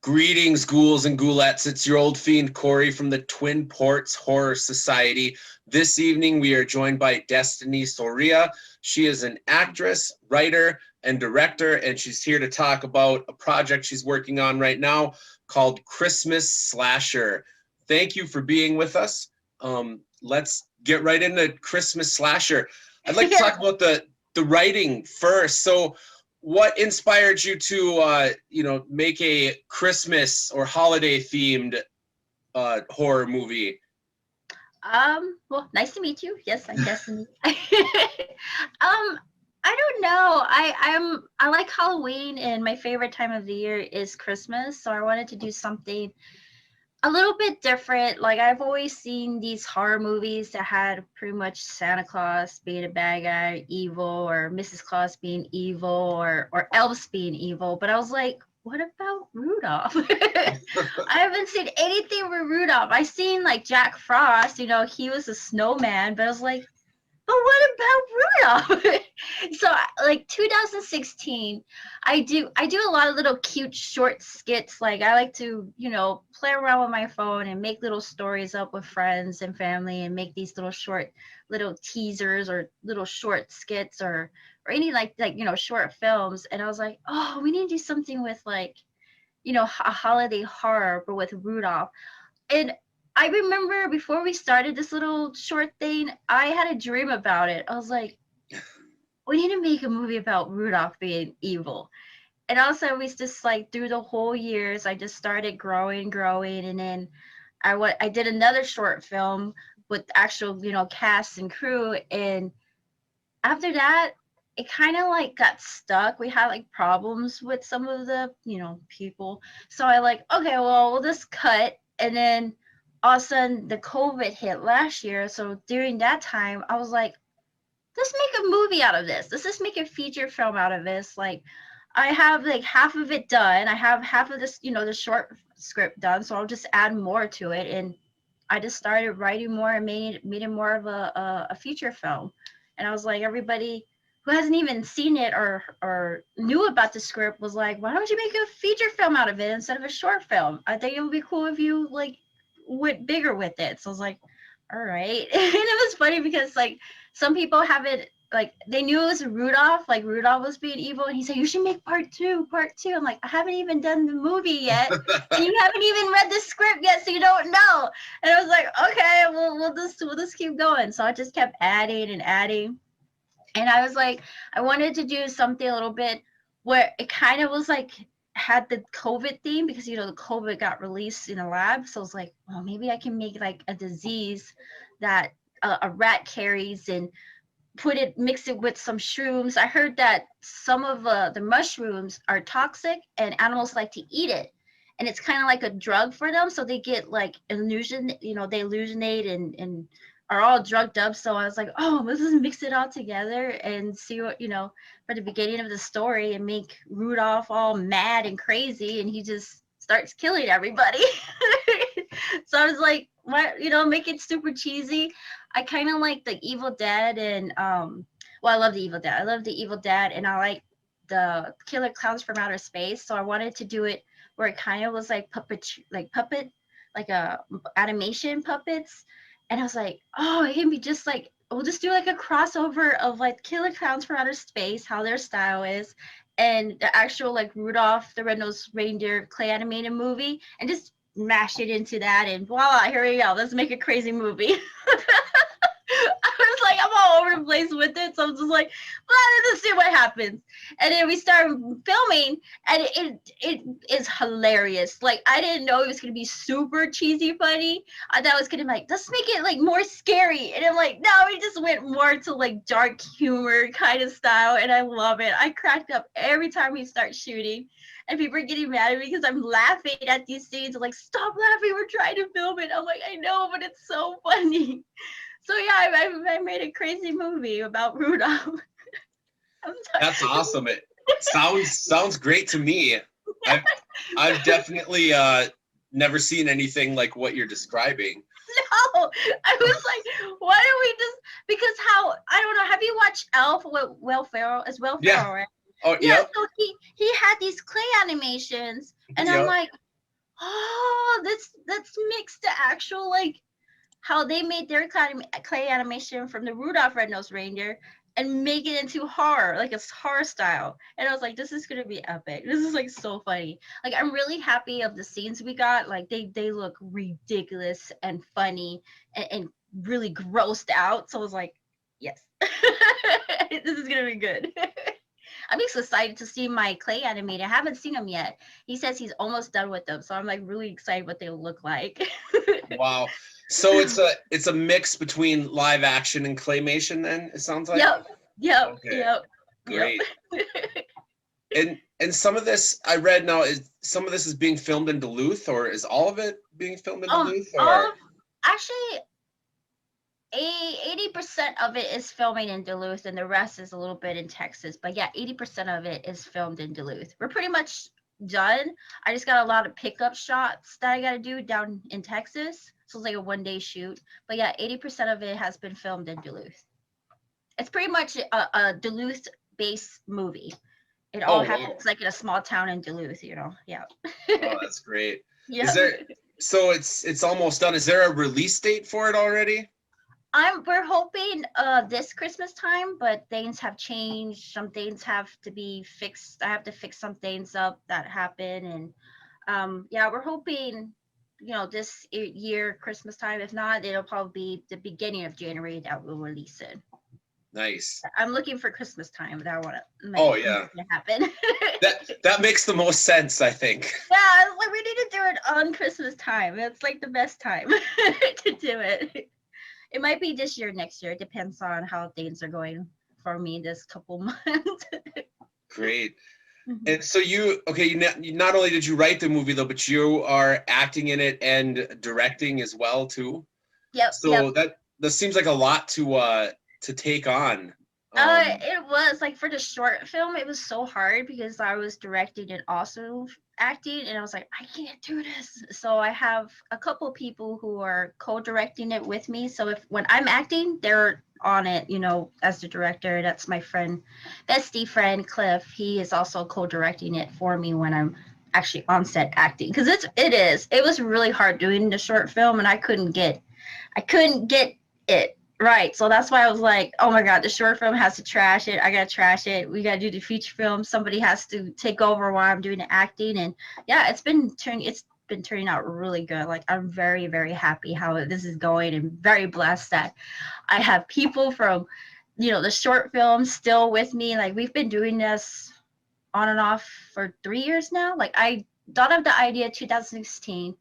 Greetings, ghouls and ghoulettes. It's your old fiend Corey from the Twin Ports Horror Society. This evening, we are joined by Destiny Soria. She is an actress, writer, and director, and she's here to talk about a project she's working on right now called Christmas Slasher. Thank you for being with us. Let's get right into Christmas Slasher. I'd like to talk about the writing first. So, what inspired you to make a Christmas or holiday themed horror movie? Well, nice to meet you. Yes, I'm Destiny. I don't know. I like Halloween, and my favorite time of the year is Christmas. So I wanted to do something a little bit different. Like, I've always seen these horror movies that had pretty much Santa Claus being a bad guy, evil, or Mrs. Claus being evil, or elves being evil. But I was like, what about Rudolph? I haven't seen anything with Rudolph. I seen like Jack Frost, he was a snowman, but I was like, but what about Rudolph? So like 2016, I do a lot of little cute short skits. Like, I like to, play around with my phone and make little stories up with friends and family, and make these little short little teasers or little short skits, or any like short films. And I was like, oh, we need to do something with like, a holiday horror, but with Rudolph. And I remember before we started this little short thing, I had a dream about it. I was like, we need to make a movie about Rudolph being evil. And also, we just like through the whole years, I just started growing, and then I did another short film with actual cast and crew. And after that, it kind of like got stuck. We had like problems with some of the people. So I like, okay, well, we'll just cut. And then all of a sudden the COVID hit last year. So during that time, I was like, let's make a movie out of this. Let's just make a feature film out of this. Like, I have like half of it done. I have half of this, the short script done. So I'll just add more to it. And I just started writing more and made it more of a feature film. And I was like, everybody who hasn't even seen it or knew about the script was like, why don't you make a feature film out of it instead of a short film? I think it would be cool if you like went bigger with it. So I was like, all right. And it was funny because like some people haven't, like, they knew it was Rudolph, like Rudolph was being evil, and he said, you should make part two. I'm like, I haven't even done the movie yet, and you haven't even read the script yet, so you don't know. And I was like, okay, we'll just keep going. So I just kept adding and adding. And I was like, I wanted to do something a little bit where it kind of was like had the COVID theme, because the COVID got released in a lab. So I was like, well, maybe I can make like a disease that a rat carries, and mix it with some shrooms. I heard that some of the mushrooms are toxic and animals like to eat it. And it's kind of like a drug for them. So they get like illusion, they hallucinate and are all drugged up. So I was like, oh, let's just mix it all together and see what, for the beginning of the story, and make Rudolph all mad and crazy. And he just starts killing everybody. So I was like, what, make it super cheesy. I kind of like the Evil Dead, and I love the Evil Dead. I love the Evil Dead, and I like the Killer Clowns from Outer Space. So I wanted to do it where it kind of was like puppet, like a animation puppets. And I was like, oh, it can be just like, we'll just do like a crossover of like Killer Clowns from Outer Space, how their style is, and the actual like Rudolph the Red-Nosed Reindeer clay animated movie, and just mash it into that, and voila, here we go. Let's make a crazy movie. I was like, I'm all over the place with it. So I'm just like, well, let's see what happens. And then we started filming, and it is hilarious. Like, I didn't know it was gonna be super cheesy funny. I thought it was gonna be like, let's make it like more scary. And I'm like, no, we just went more to like dark humor kind of style, and I love it. I cracked up every time we start shooting. And people are getting mad at me because I'm laughing at these scenes. I'm like, stop laughing, we're trying to film it. I'm like, I know, but it's so funny. So yeah, I made a crazy movie about Rudolph. That's awesome. It sounds great to me. I've definitely never seen anything like what you're describing. No, I was like, why don't we just, because how, I don't know, have you watched Elf with Will Ferrell? It's Will Ferrell, Yeah. right? Oh, Yeah, yep. so he had these clay animations, and I'm Yep. like, Oh, that's mixed the actual like how they made their clay animation from the Rudolph Red-Nosed Reindeer and make it into horror, like it's horror style. And I was like, this is gonna be epic. This is like so funny. Like I'm really happy of the scenes we got. Like they look ridiculous and funny and really grossed out. So I was like, yes, this is gonna be good. I'm just excited to see my clay animator. I haven't seen him yet. He says he's almost done with them, so I'm like really excited what they'll look like. Wow. So it's a mix between live action and claymation then, it sounds like? Yep, yep, Okay, yep, yep. great. And some of this I read now is some of this is being filmed in Duluth, or is all of it being filmed in Duluth, All or? actually 80% of it is filming in Duluth and the rest is a little bit in Texas. But yeah, 80% of it is filmed in Duluth. We're pretty much done. I just got a lot of pickup shots that I got to do down in Texas. So it's like a 1 day shoot. But yeah, 80% of it has been filmed in Duluth. It's pretty much a Duluth based movie. It all Oh, wow. happens like in a small town in Duluth, you know. Yeah. Oh, that's great. Is Yeah. there, so it's almost done. Is there a release date for it already? We're hoping this Christmas time, but things have changed. Some things have to be fixed. I have to fix some things up that happen, and yeah, we're hoping this year Christmas time. If not, it'll probably be the beginning of January that we'll release it. Nice. I'm looking for Christmas time, but I want to Oh, make yeah. it happen. That makes the most sense, I think. Yeah, like we need to do it on Christmas time. It's like the best time to do it. It might be this year, next year. It depends on how things are going for me this couple months. Great. Mhm. And so you not only did you write the movie though, but you are acting in it and directing as well too. Yep, yep. So that seems like a lot to take on. Um, It was like for the short film, it was so hard because I was directing and also acting, and I was like, I can't do this. So I have a couple people who are co-directing it with me. So if when I'm acting, they're on it, as the director. That's my friend, bestie friend Cliff. He is also co-directing it for me when I'm actually on set acting because it was really hard doing the short film, and I couldn't get it right. So that's why I was like, oh my God, the short film has to trash it. I got to trash it. We got to do the feature film. Somebody has to take over while I'm doing the acting. And yeah, it's been turning out really good. Like I'm very, very happy how this is going and very blessed that I have people from, the short film still with me. Like we've been doing this on and off for 3 years now. Like I thought of the idea 2016,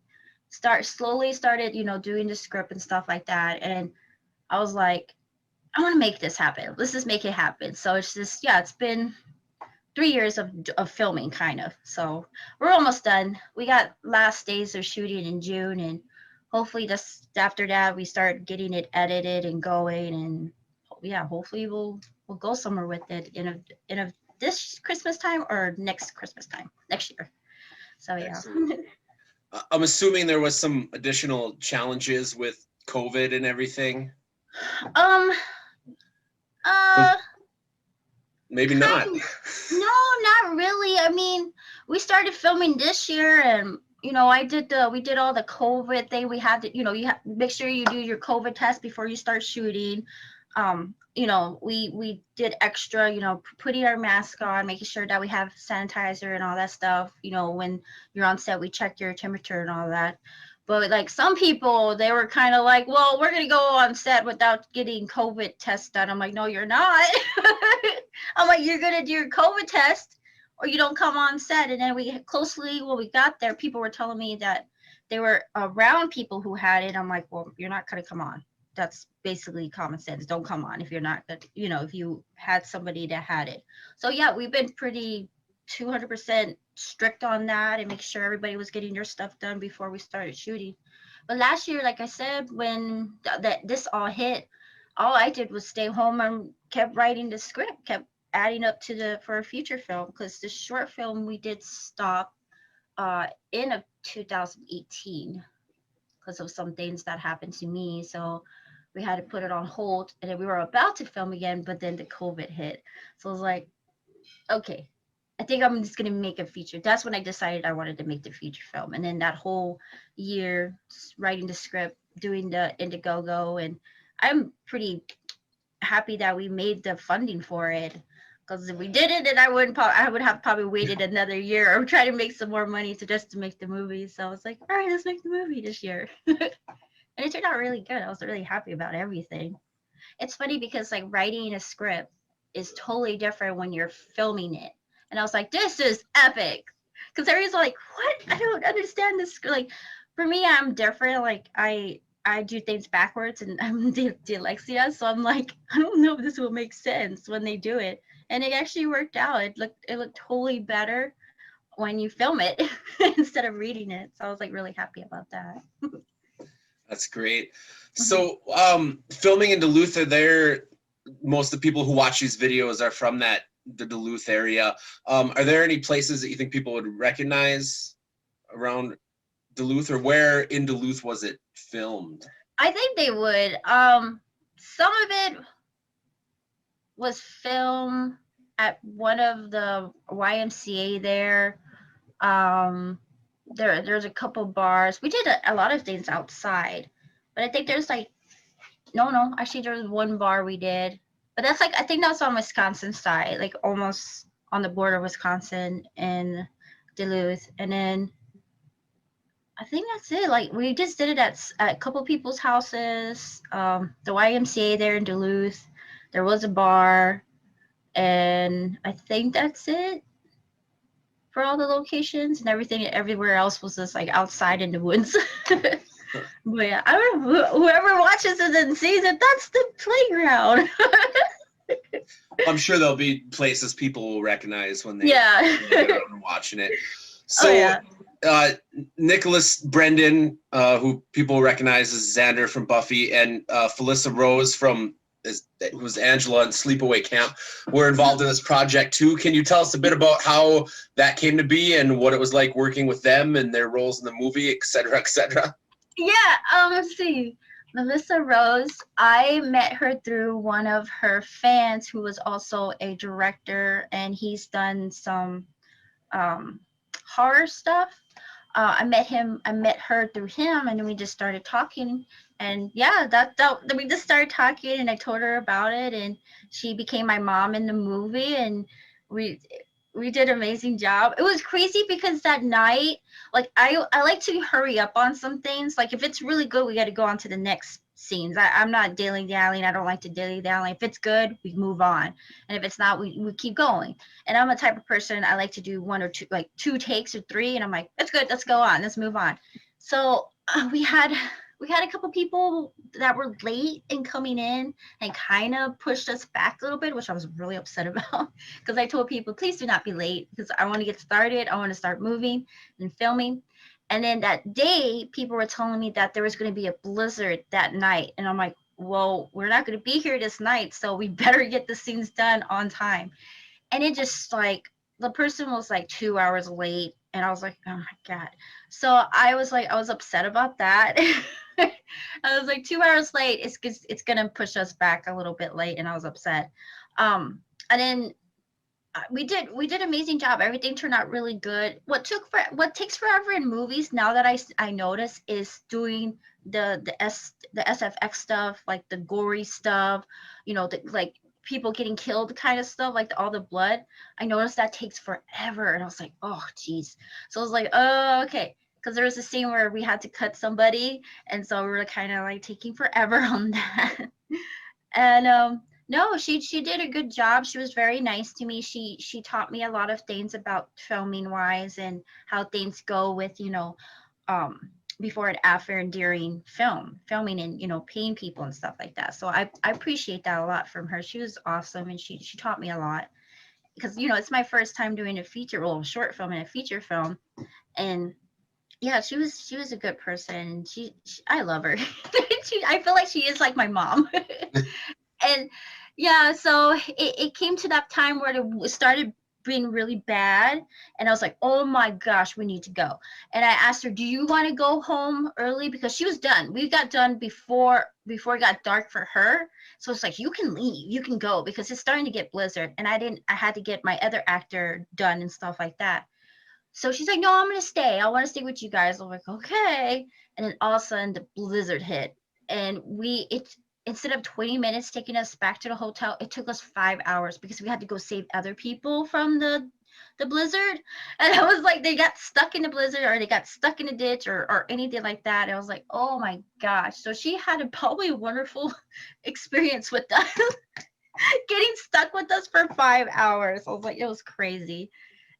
started, doing the script and stuff like that. And I was like, I want to make this happen. Let's just make it happen. So it's just, yeah, it's been 3 years of filming, kind of. So we're almost done. We got last days of shooting in June, and hopefully just after that we start getting it edited and going, and yeah, hopefully we'll go somewhere with it in a this Christmas time or next Christmas time next year. So yeah. Excellent. I'm assuming there was some additional challenges with COVID and everything. um. Uh. Maybe not. Kind. No, not really. I mean, we started filming this year, and we did all the COVID thing. We had to, you make sure you do your COVID test before you start shooting. We did extra, putting our mask on, making sure that we have sanitizer and all that stuff. When you're on set, we check your temperature and all that. But like some people, they were kind of like, well, we're gonna go on set without getting COVID test done. I'm like, no, you're not. I'm like, you're gonna do your COVID test or you don't come on set. And then when we got there, people were telling me that they were around people who had it. I'm like, well, you're not gonna come on. That's basically common sense. Don't come on if you're not, if you had somebody that had it. So yeah, we've been pretty 200% strict on that and make sure everybody was getting their stuff done before we started shooting. But last year, like I said, when this all hit, all I did was stay home and kept writing the script, kept adding up for a feature film because the short film we did stop in of 2018 because of some things that happened to me. So we had to put it on hold, and then we were about to film again, but then the COVID hit. So I was like, okay, I think I'm just gonna make a feature. That's when I decided I wanted to make the feature film. And then that whole year writing the script, doing the Indiegogo, and I'm pretty happy that we made the funding for it. Because if we didn't, then I would have probably waited another year or try to make some more money to make the movie. So I was like, all right, let's make the movie this year. And it turned out really good. I was really happy about everything. It's funny because like writing a script is totally different when you're filming it. And I was like, this is epic. Because everyone's like, what? I don't understand this. Like, for me, I'm different. Like, I do things backwards, and I'm dyslexia. So I'm like, I don't know if this will make sense when they do it. And it actually worked out. It looked totally better when you film it instead of reading it. So I was like really happy about that. That's great. So, filming in Duluth, most of the people who watch these videos are from the Duluth area. Are there any places that you think people would recognize around Duluth, or where in Duluth was it filmed? I think they would. Some of it was filmed at one of the YMCA there. There's a couple bars. We did a lot of things outside, but I think there's like no, actually there was one bar we did, but that's like I think that's on Wisconsin side, like almost on the border of Wisconsin and Duluth, and then I think that's it. Like we just did it at a couple people's houses. The YMCA there in Duluth. There was a bar, and I think that's it for all the locations, and everything. Everywhere else was just like outside in the woods. But yeah, I don't know. Whoever watches it and sees it, that's the playground. I'm sure there'll be places people will recognize when they Yeah. get around watching it. So, Oh, yeah. Nicholas Brendan, who people recognize as Xander from Buffy, and Felissa Rose who's Angela in Sleepaway Camp, were involved in this project too. Can you tell us a bit about how that came to be and what it was like working with them and their roles in the movie, et cetera, et cetera? Yeah, let's see. Melissa Rose, I met her through one of her fans who was also a director, and he's done some horror stuff. I met her through him, and then we just started talking. And yeah, we just started talking, and I told her about it, and she became my mom in the movie, and we we did an amazing job. It was crazy because that night, like I like to hurry up on some things. Like if it's really good, we got to go on to the next scenes. I'm not dilly dallying. I don't like to dilly dally. If it's good, we move on, and if it's not, we keep going. And I'm a type of person, I like to do one or two, like two takes or three, and I'm like, that's good, let's go on, let's move on. So we had a couple people that were late in coming in and kind of pushed us back a little bit, which I was really upset about because I told people, please do not be late because I want to get started. I want to start moving and filming. And then that day, people were telling me that there was going to be a blizzard that night. And I'm like, well, we're not going to be here this night, so we better get the scenes done on time. And it just like, the person was like 2 hours late. And I was like, oh my God. So I was like, I was upset about that. I was like 2 hours late. It's gonna push us back a little bit late, and I was upset. And then we did amazing job. Everything turned out really good. What takes forever in movies now that I notice is doing the SFX stuff, like the gory stuff, like people getting killed kind of stuff, like all the blood. I noticed that takes forever, and I was like, oh geez. So I was like, oh okay, because there was a scene where we had to cut somebody, and so we were kind of like taking forever on that. And no, she did a good job. She was very nice to me. She taught me a lot of things about filming wise and how things go with um before and after and during filming, and paying people and stuff like that. So I appreciate that a lot from her. She was awesome, and she taught me a lot because it's my first time doing a short film and a feature film. And yeah, she was a good person. I love her. I feel like she is like my mom. And yeah, so it came to that time where it started being really bad. And I was like, oh my gosh, we need to go. And I asked her, do you want to go home early? Because she was done. We got done before it got dark for her. So it's like, you can leave, you can go, because it's starting to get blizzard. And I had to get my other actor done and stuff like that. So she's like, no, I'm going to stay. I want to stay with you guys. I'm like, okay. And then all of a sudden the blizzard hit. And instead of 20 minutes taking us back to the hotel, it took us 5 hours because we had to go save other people from the blizzard. And I was like, they got stuck in the blizzard, or they got stuck in a ditch, or anything like that. And I was like, oh my gosh. So she had a probably wonderful experience with us, getting stuck with us for 5 hours. I was like, it was crazy.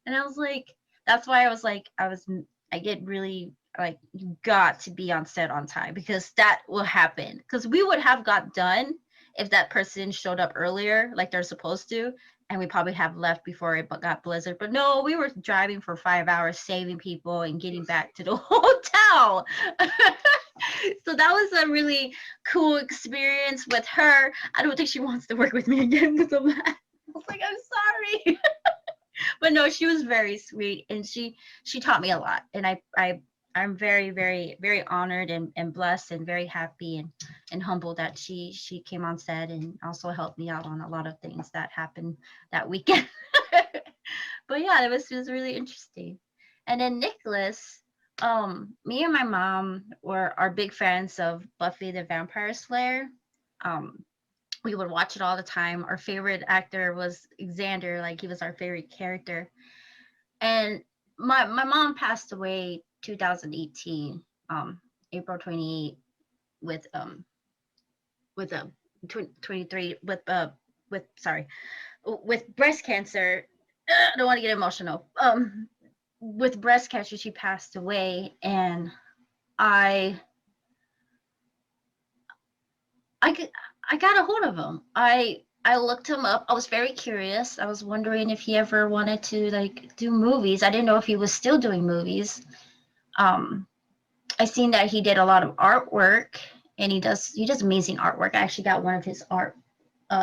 And I was like, that's why I was like, I get really like, you got to be on set on time, because that will happen. Because we would have got done if that person showed up earlier, like they're supposed to, and we probably have left before it got blizzard. But no, we were driving for 5 hours, saving people and getting back to the hotel. So that was a really cool experience with her. I don't think she wants to work with me again because of that. I was like, I'm sorry. But no, she was very sweet, and she taught me a lot. And I'm very, very, very honored and blessed and very happy and humbled that she came on set and also helped me out on a lot of things that happened that weekend. But yeah, it was really interesting. And then Nicholas, me and my mom are big fans of Buffy the Vampire Slayer. We would watch it all the time. Our favorite actor was Xander, like he was our favorite character. And my mom passed away 2018, April 28, with 23 with breast cancer. I don't want to get emotional. With breast cancer, she passed away, and I I I got a hold of him. I looked him up. I was very curious. I was wondering if he ever wanted to like do movies. I didn't know if he was still doing movies. Um, I seen that he did a lot of artwork, and he does amazing artwork. I actually got one of his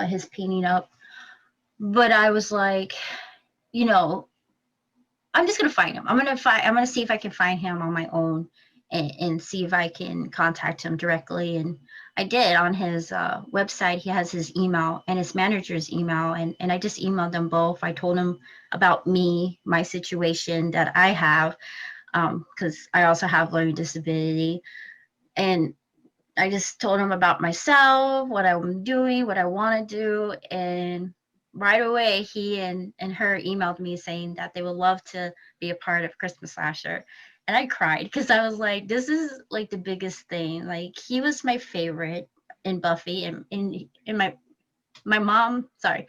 his painting up. But I was like, you know, I'm just gonna find him. I'm gonna see if I can find him on my own, and see if I can contact him directly. And I did. On his website. He has his email and his manager's email, and I just emailed them both. I told him about me, my situation that I have, because I also have learning disability, and I just told him about myself, what I'm doing, what I want to do, and right away he and her emailed me saying that they would love to be a part of Christmas Slasher. And I cried because I was like, this is like the biggest thing. Like, he was my favorite in Buffy, and in my mom, sorry,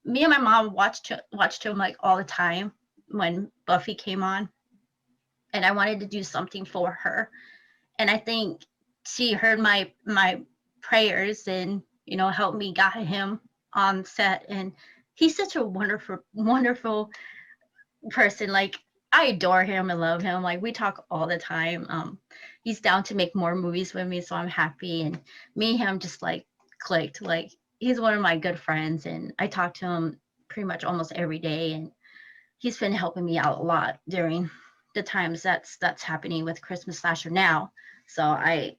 me and my mom watched him like all the time when Buffy came on, and I wanted to do something for her. And I think she heard my prayers, and helped me got him on set. And he's such a wonderful person. Like, I adore him and love him. Like, we talk all the time. He's down to make more movies with me, so I'm happy. And me and him just like clicked. Like, he's one of my good friends, and I talk to him pretty much almost every day. And he's been helping me out a lot during the times that's happening with Christmas Slasher now. So I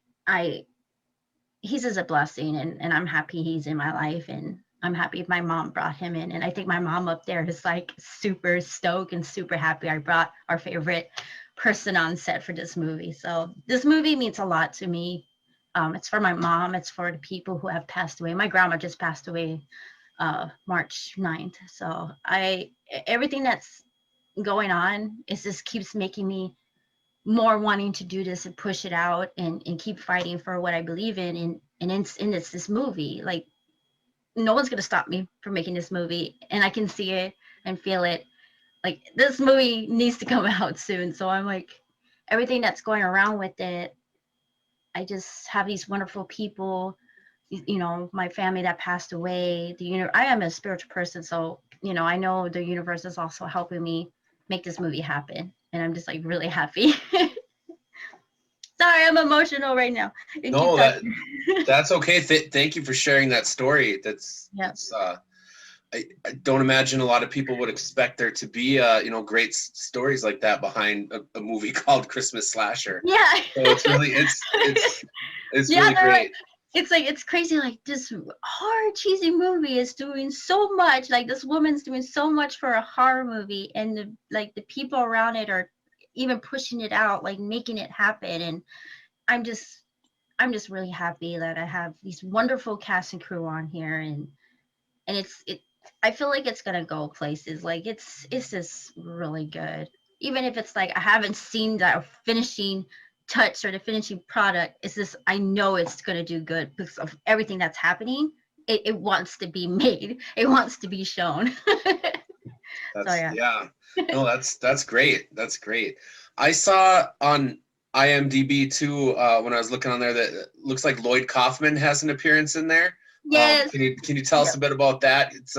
he's just a blessing, and I'm happy he's in my life, and I'm happy my mom brought him in. And I think my mom up there is like super stoked and super happy I brought our favorite person on set for this movie. So this movie means a lot to me. It's for my mom, it's for the people who have passed away. My grandma just passed away March 9th. So everything that's going on is just keeps making me more wanting to do this and push it out, and keep fighting for what I believe in. And it's this movie. Like, no one's gonna stop me from making this movie, and I can see it and feel it. Like, this movie needs to come out soon. So I'm like, everything that's going around with it, I just have these wonderful people, my family that passed away. I am a spiritual person, so I know the universe is also helping me make this movie happen, and I'm just like really happy. Sorry, I'm emotional right now. No, that's okay. Thank you for sharing that story. That's I don't imagine a lot of people would expect there to be, great stories like that behind a movie called Christmas Slasher. Yeah. So it's Yeah, really they're like, great. it's crazy. Like this horror cheesy movie is doing so much. Like this woman's doing so much for a horror movie, and the people around it are even pushing it out, like making it happen. And I'm just I'm just really happy that I have these wonderful cast and crew on here, and it. I feel like it's gonna go places. Like it's just really good. Even if it's like I haven't seen that finishing touch or the finishing product, it's just I know it's gonna do good because of everything that's happening. It wants to be made. It wants to be shown. So That's yeah. yeah. No, that's great. That's great. I saw on IMDb too, when I was looking on there, that it looks like Lloyd Kaufman has an appearance in there. Yes. Can you tell us a bit about that? It's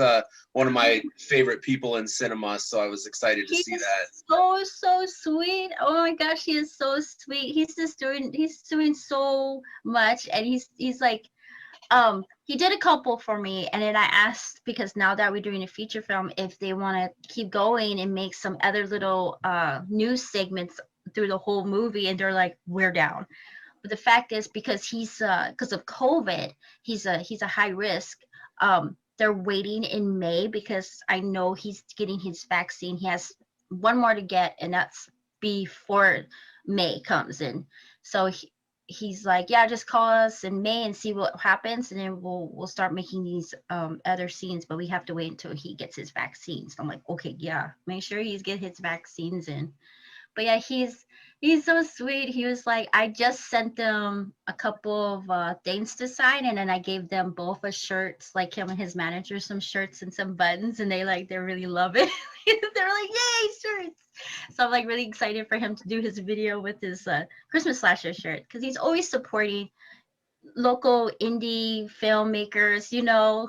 one of my favorite people in cinema, so I was excited to He see is that. so sweet. Oh my gosh, he is so sweet. He's doing so much, and he's like he did a couple for me, and then I asked, because now that we're doing a feature film, if they want to keep going and make some other little news segments through the whole movie, and they're like, we're down. But the fact is, because of COVID, he's a high risk. They're waiting in May because I know he's getting his vaccine. He has one more to get, and that's before May comes in. So he's like, yeah, just call us in May and see what happens, and then we'll start making these other scenes. But we have to wait until he gets his vaccine. So I'm like, okay, yeah, make sure he's get his vaccines in. But yeah, he's so sweet. He was like, I just sent them a couple of things to sign, and then I gave them both a shirts, like him and his manager, some shirts and some buttons, and they really love it. They're like, yay, shirts! So I'm like really excited for him to do his video with his Christmas slasher shirt, because he's always supporting local indie filmmakers,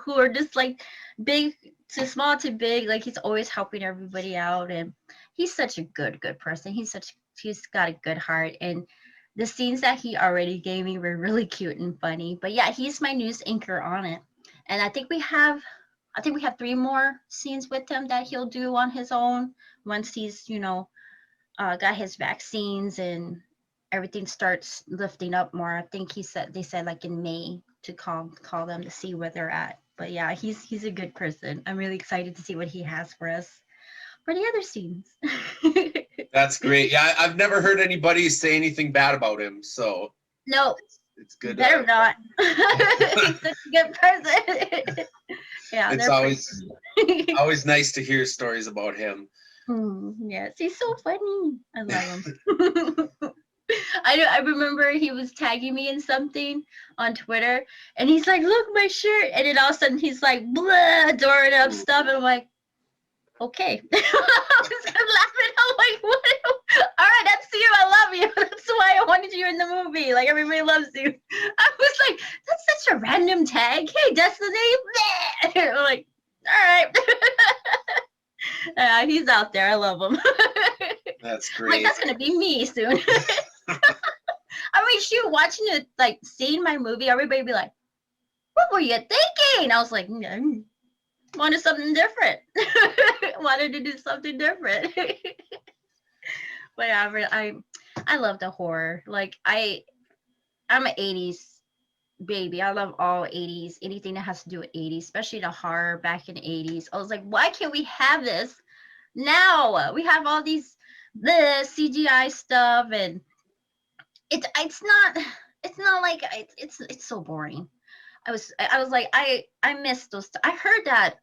who are just like big to small to big. Like he's always helping everybody out, and he's such a good person. He's got a good heart, and the scenes that he already gave me were really cute and funny. But yeah, he's my news anchor on it, and I think we have 3 more scenes with him that he'll do on his own once he's got his vaccines and everything starts lifting up more. I think they said like in May to call them to see where they're at. But yeah, he's a good person. I'm really excited to see what he has for us for the other scenes. That's great. Yeah, I've never heard anybody say anything bad about him, so No, it's good. better not. He's such a good person. Yeah, It's they're pretty always sweet. always nice to hear stories about him. Yes, he's so funny. I love him. I remember he was tagging me in something on Twitter, and he's like, "Look, my shirt!" And then all of a sudden he's like, "Blah," dooring up stuff, and I'm like, "Okay." I was laughing. I'm like, "What? All right, that's you. I love you. That's why I wanted you in the movie. Like everybody loves you." I was like, "That's such a random tag. Hey, Destiny." I'm like, "All right." Yeah, he's out there. I love him. That's I'm like, great. that's gonna be me soon. I mean, shoot, watching it, like seeing my movie, everybody be like, "What were you thinking?" I was like, wanted something different. Wanted to do something different. But yeah, I love the horror. Like I'm an '80s baby. I love all '80s, anything that has to do with '80s, especially the horror back in the '80s. I was like, why can't we have this now? We have all the CGI stuff, and it's not like it's so boring. I was like, I missed those. I heard that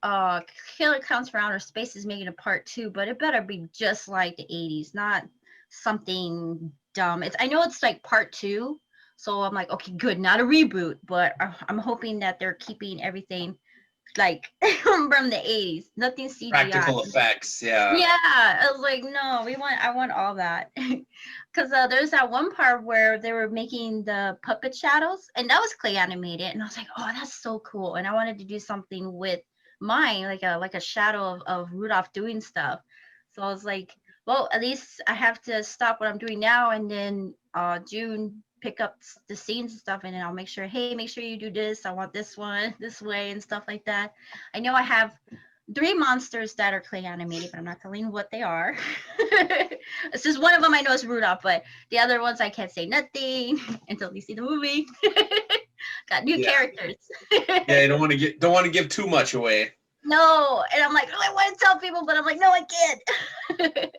Killer Counts for Outer Space is making a part 2, but it better be just like the '80s, not something dumb. I know it's like part 2, so I'm like, okay, good, not a reboot, but I'm hoping that they're keeping everything like from the '80s, nothing CGI. Practical effects, yeah. Yeah, I was like, no, I want all that. Because there's that one part where they were making the puppet shadows, and that was clay animated, and I was like, oh, that's so cool. And I wanted to do something with mine, like a shadow of Rudolph doing stuff. So I was like, well, at least I have to stop what I'm doing now, and then June pick up the scenes and stuff, and then I'll make sure, hey, make sure you do this. I want this one this way and stuff like that. I know I have three monsters that are clay animated, but I'm not telling you what they are. It's just one of them I know is Rudolph, but the other ones I can't say nothing until you see the movie. Got new Yeah. characters. Yeah, you don't want to give too much away. No, and I'm like, oh, I want to tell people, but I'm like, no, I can't. But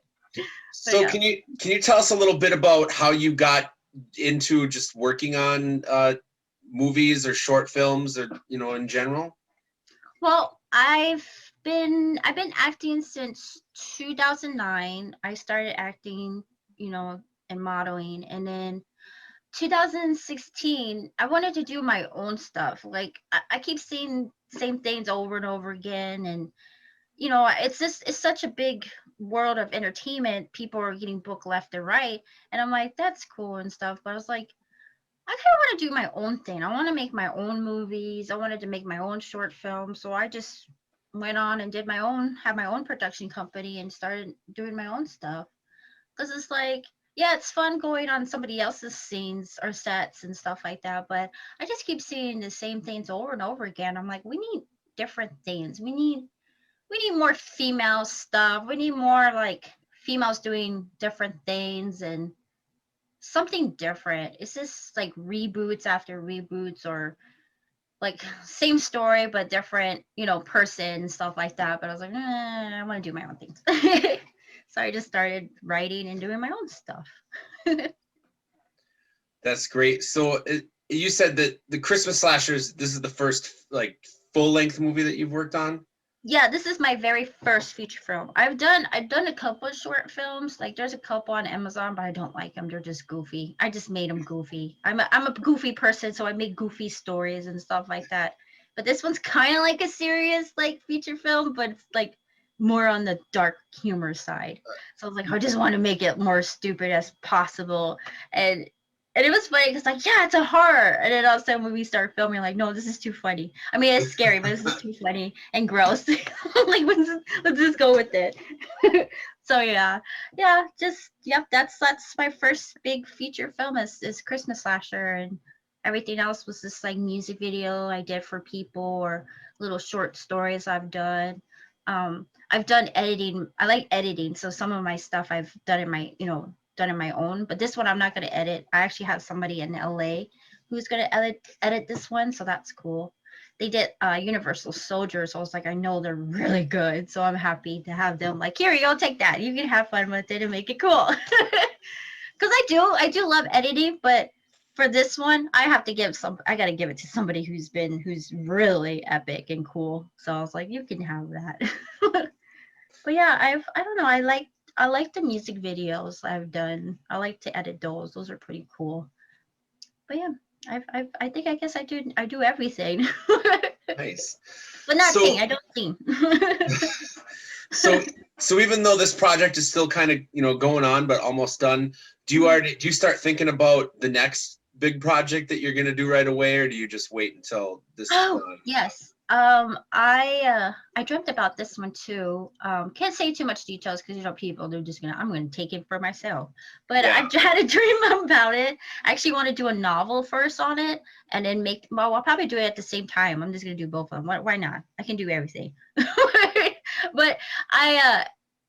So yeah. can you tell us a little bit about how you got into just working on movies or short films or in general? Well, I've been acting since 2009. I started acting, and modeling, and then 2016, I wanted to do my own stuff. Like I keep seeing same things over and over again, and it's such a big world of entertainment. People are getting booked left and right, and I'm like, that's cool and stuff. But I was like, I kind of want to do my own thing. I want to make my own movies. I wanted to make my own short films. So I just went on and had my own production company and started doing my own stuff. Because it's like, yeah, it's fun going on somebody else's scenes or sets and stuff like that. But I just keep seeing the same things over and over again. I'm like, we need different things. We need more female stuff. We need more like females doing different things and something different. It's just like reboots after reboots or like same story but different, person and stuff like that. But I was like, I want to do my own things. So I just started writing and doing my own stuff. That's great. So you said that the Christmas slashers, this is the first like full length movie that you've worked on? Yeah, this is my very first feature film. I've done a couple of short films. Like there's a couple on Amazon, but I don't like them. They're just goofy. I just made them goofy. I'm a goofy person, so I make goofy stories and stuff like that. But this one's kind of like a serious like feature film, but it's like more on the dark humor side. So I was like, I just want to make it more stupid as possible. And it was funny because like, yeah, it's a horror. And then all of a sudden when we start filming, like, no, this is too funny. I mean, it's scary, but this is too funny and gross. Like, let's just go with it. So yeah, just yep. That's my first big feature film is Christmas Slasher, and everything else was just like music video I did for people or little short stories I've done. I've done editing. I like editing, so some of my stuff I've done in my done in my own, but this one I'm not going to edit. I actually have somebody in LA who's going to edit this one, so that's cool. They did Universal Soldier, so I was like, I know they're really good, so I'm happy to have them like, here you go, take that, you can have fun with it and make it cool. Because I do love editing, but for this one I gotta give it to somebody who's really epic and cool, so I was like, you can have that. But yeah, I don't know, I like the music videos I've done. I like to edit those. Those are pretty cool. But yeah, I think I guess I do everything. Nice. But not So sing. I don't sing. so so even though this project is still kind of going on but almost done, do you start thinking about the next big project that you're going to do right away, or do you just wait until this is Oh, done? yes. I dreamt about this one too. Can't say too much details because people they're just I'm gonna take it for myself. But Yeah. I had a dream about it. I actually want to do a novel first on it, and then I'll probably do it at the same time. I'm just gonna do both of them. Why not? I can do everything. But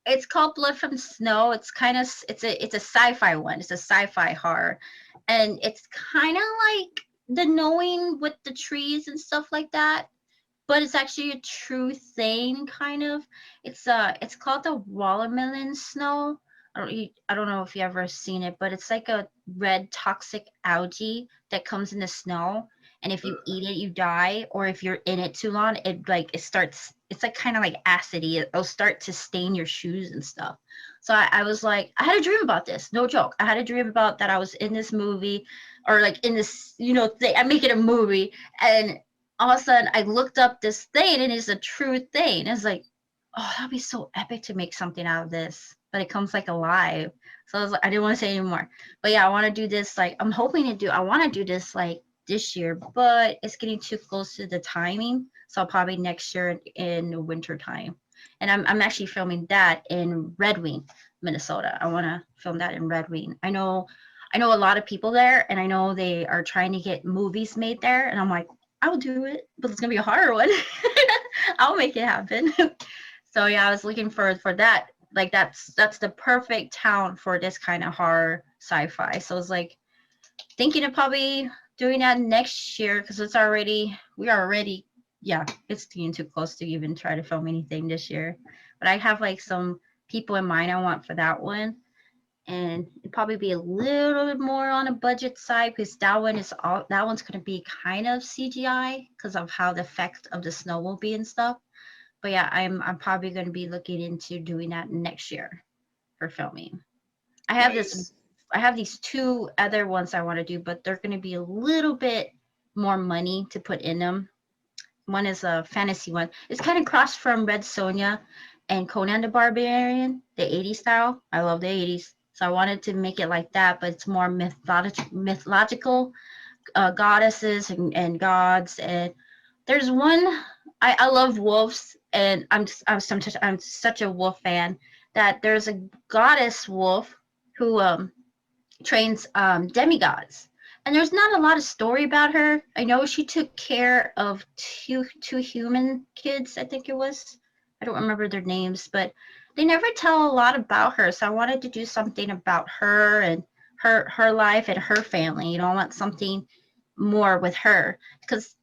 it's called Blood from Snow. It's a sci-fi one. It's a sci-fi horror, and it's kind of like the knowing with the trees and stuff like that, but it's actually a true thing kind of. It's called the watermelon snow. I don't know if you ever seen it, but it's like a red toxic algae that comes in the snow, and if you eat it you die, or if you're in it too long it's like kind of like acidy. It'll start to stain your shoes and stuff. So I was like, I had a dream about this, no joke. I had a dream about that I was in this movie, or like in this thing. I'm making a movie, and all of a sudden I looked up this thing and it's a true thing. It's like, oh, that'd be so epic to make something out of this. But it comes like alive. So I didn't want to say anymore. But yeah, I want to do this like I want to do this like this year, but it's getting too close to the timing. So probably next year in the winter time. And I'm actually filming that in Red Wing, Minnesota. I want to film that in Red Wing. I know a lot of people there, and I know they are trying to get movies made there, and I'm like, I'll do it, but it's gonna be a harder one. I'll make it happen. So yeah, I was looking for that. Like that's the perfect town for this kind of horror sci-fi. So it's like thinking of probably doing that next year because we are already yeah, it's getting too close to even try to film anything this year. But I have like some people in mind I want for that one. And it'd probably be a little bit more on a budget side because that one's gonna be kind of CGI because of how the effect of the snow will be and stuff. But yeah, I'm probably gonna be looking into doing that next year for filming. I have this Nice. I have these two other ones I want to do, but they're gonna be a little bit more money to put in them. One is a fantasy one. It's kind of crossed from Red Sonja and Conan the Barbarian, the 80s style. I love the 80s. So I wanted to make it like that, but it's more mythological goddesses and gods. And there's one, I love wolves, and I'm such a wolf fan that there's a goddess wolf who trains demigods. And there's not a lot of story about her. I know she took care of two human kids, I think it was. I don't remember their names, but they never tell a lot about her. So I wanted to do something about her and her life and her family. You know, I want something more with her because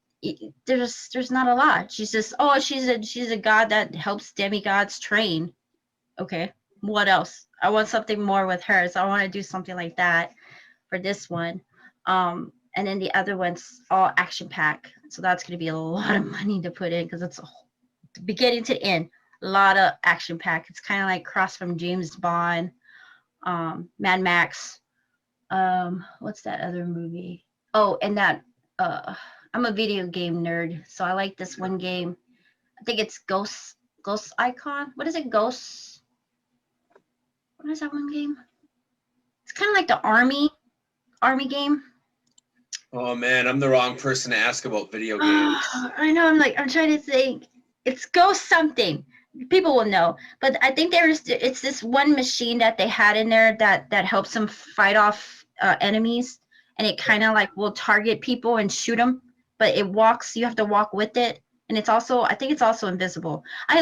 there's not a lot. She's just she's a god that helps demigods train. Okay, what else? I want something more with her, so I want to do something like that for this one. And then the other one's all action pack, so that's going to be a lot of money to put in because it's a beginning to end, a lot of action pack. It's kind of like cross from James Bond, Mad Max. What's that other movie? Oh, and that I'm a video game nerd, so I like this one game. I think it's Ghost Icon. What is it? What is that one game? It's kind of like the army game. Oh man, I'm the wrong person to ask about video games. I know. I'm trying to think. It's Ghost something. People will know, but I think it's this one machine that they had in there that helps them fight off enemies, and it kind of like will target people and shoot them, but it walks. You have to walk with it, and it's also I think it's also invisible. I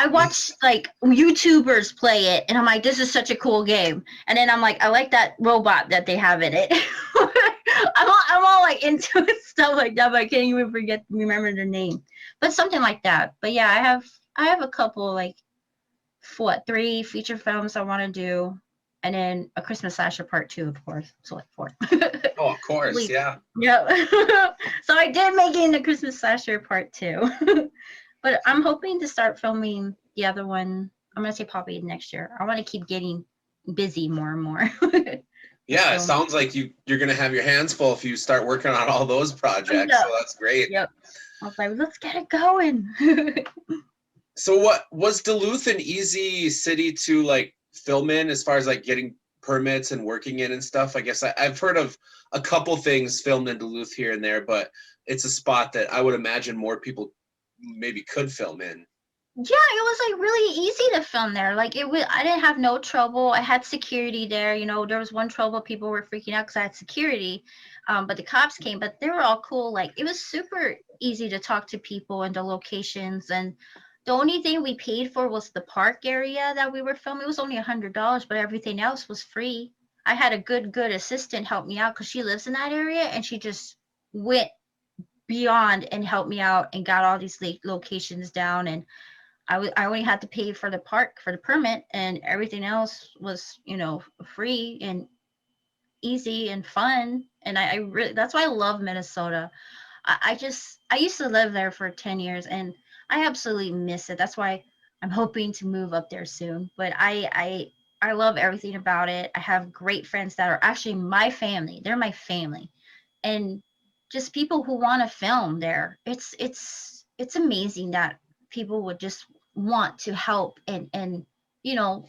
watch like YouTubers play it, and I'm like, this is such a cool game, and then I'm like, I like that robot that they have in it. I'm all like into it, stuff like that, but I can't even remember the name. But something like that. But yeah, I have a couple like three feature films I want to do, and then a Christmas slasher part two, of course. So like four. Oh, of course, yeah. Yep. So I did make it into Christmas slasher part two. But I'm hoping to start filming the other one. I'm gonna say probably next year. I want to keep getting busy more and more. Yeah, it So, sounds like you're gonna have your hands full if you start working on all those projects. yep. So that's great. Yep. I was like, let's get it going. So what was Duluth an easy city to like film in as far as like getting permits and working in and stuff? I guess I've heard of a couple things filmed in Duluth here and there, but it's a spot that I would imagine more people maybe could film in. Yeah, it was like really easy to film there. Like it was, I didn't have no trouble. I had security there. You know, there was one trouble. People were freaking out because I had security, but the cops came. But they were all cool. Like it was super easy to talk to people and the locations. And the only thing we paid for was the park area that we were filming. It was only $100, but everything else was free. I had a good assistant help me out because she lives in that area, and she just went beyond and helped me out and got all these locations down. And I only had to pay for the park for the permit, and everything else was free and easy and fun. And I really, that's why I love Minnesota. I used to live there for 10 years, and I absolutely miss it. That's why I'm hoping to move up there soon. But I love everything about it. I have great friends that are actually my family. They're my family, and just people who want to film there. It's amazing that people would just want to help and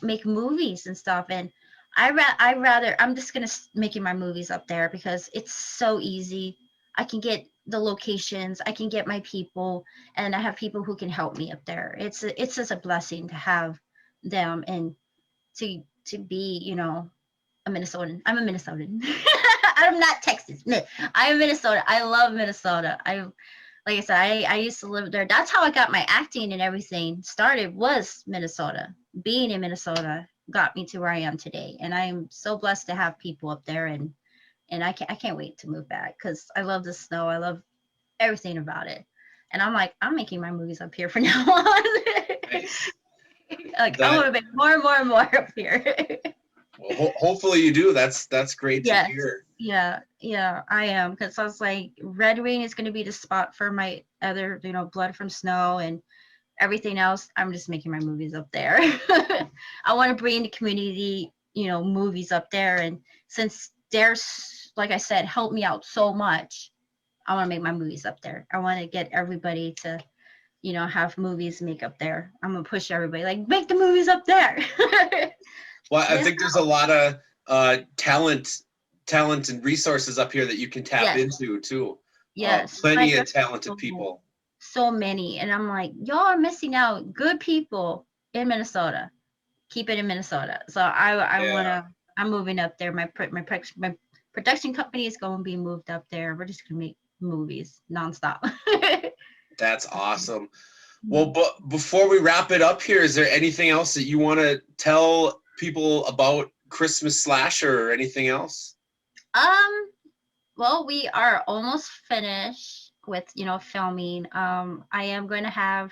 make movies and stuff. And I rather I'm just gonna making my movies up there because it's so easy. I can get the locations, I can get my people, and I have people who can help me up there. It's just a blessing to have them and to be a Minnesotan. I'm a Minnesotan. I'm not Texas. I'm Minnesota. I love Minnesota. like I said, I used to live there. That's how I got my acting and everything started, was Minnesota. Being in Minnesota got me to where I am today. And I'm so blessed to have people up there, and I can't wait to move back because I love the snow. I love everything about it. And I'm like, I'm making my movies up here from now on. Nice. Like I That, want to make more and more and more up here. well, hopefully you do. That's great to Yes. hear. Yeah, I am. Because I was like, Red Wing is going to be the spot for my other, Blood from Snow and everything else. I'm just making my movies up there. I want to bring the community, movies up there. And since there's, like I said, helped me out so much, I want to make my movies up there. I want to get everybody to, have movies make up there. I'm going to push everybody, like, make the movies up there. Well, I think there's a lot of talent and resources up here that you can tap Yes. into too. Yes. Plenty Like, of talented people. so many. And I'm like, y'all are missing out. Good people in Minnesota. Keep it in Minnesota. So I Yeah. wanna. I'm moving up there. My production company is going to be moved up there. We're just gonna make movies nonstop. That's awesome. Well, but before we wrap it up here, is there anything else that you want to tell people about Christmas Slasher or anything else? Well, we are almost finished with, filming. I am going to have,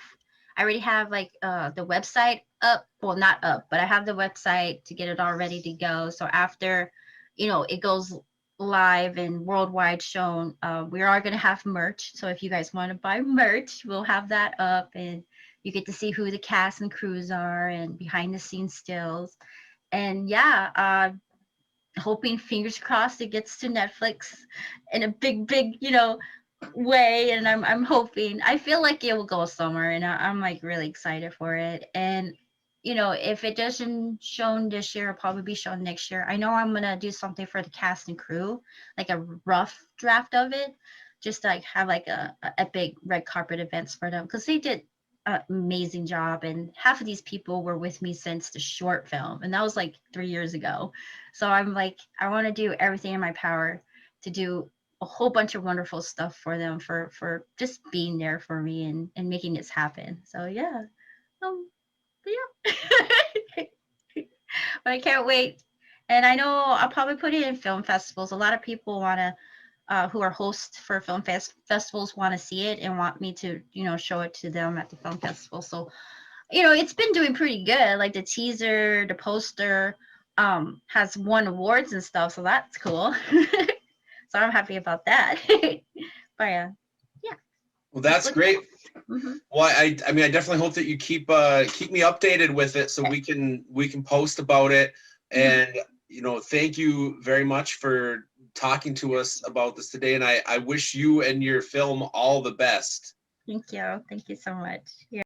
I already have like the website up. Well, not up, but I have the website to get it all ready to go. So after, it goes live and worldwide shown, we are going to have merch. So if you guys want to buy merch, we'll have that up, and you get to see who the cast and crews are and behind the scenes stills. And yeah, hoping, fingers crossed, it gets to Netflix in a big, way. And I'm hoping, I feel like it will go somewhere, and I'm like really excited for it. And if it doesn't shown this year, it'll probably be shown next year. I know I'm gonna do something for the cast and crew, like a rough draft of it, just to, like, have like a epic red carpet events for them, because they did an amazing job, and half of these people were with me since the short film, and that was like 3 years ago. So I'm like, I want to do everything in my power to do a whole bunch of wonderful stuff for them, for just being there for me, and making this happen. So yeah. But yeah. But I can't wait. And I know I'll probably put it in film festivals. A lot of people want to, who are hosts for film festivals, want to see it and want me to, show it to them at the film festival. So, it's been doing pretty good. Like the teaser, the poster, has won awards and stuff. So that's cool. So I'm happy about that. But yeah. Well, that's great. Mm-hmm. Well, I mean, I definitely hope that you keep me updated with it, so we can post about it. And thank you very much for talking to us about this today. And I wish you and your film all the best. Thank you. Thank you so much. Yeah.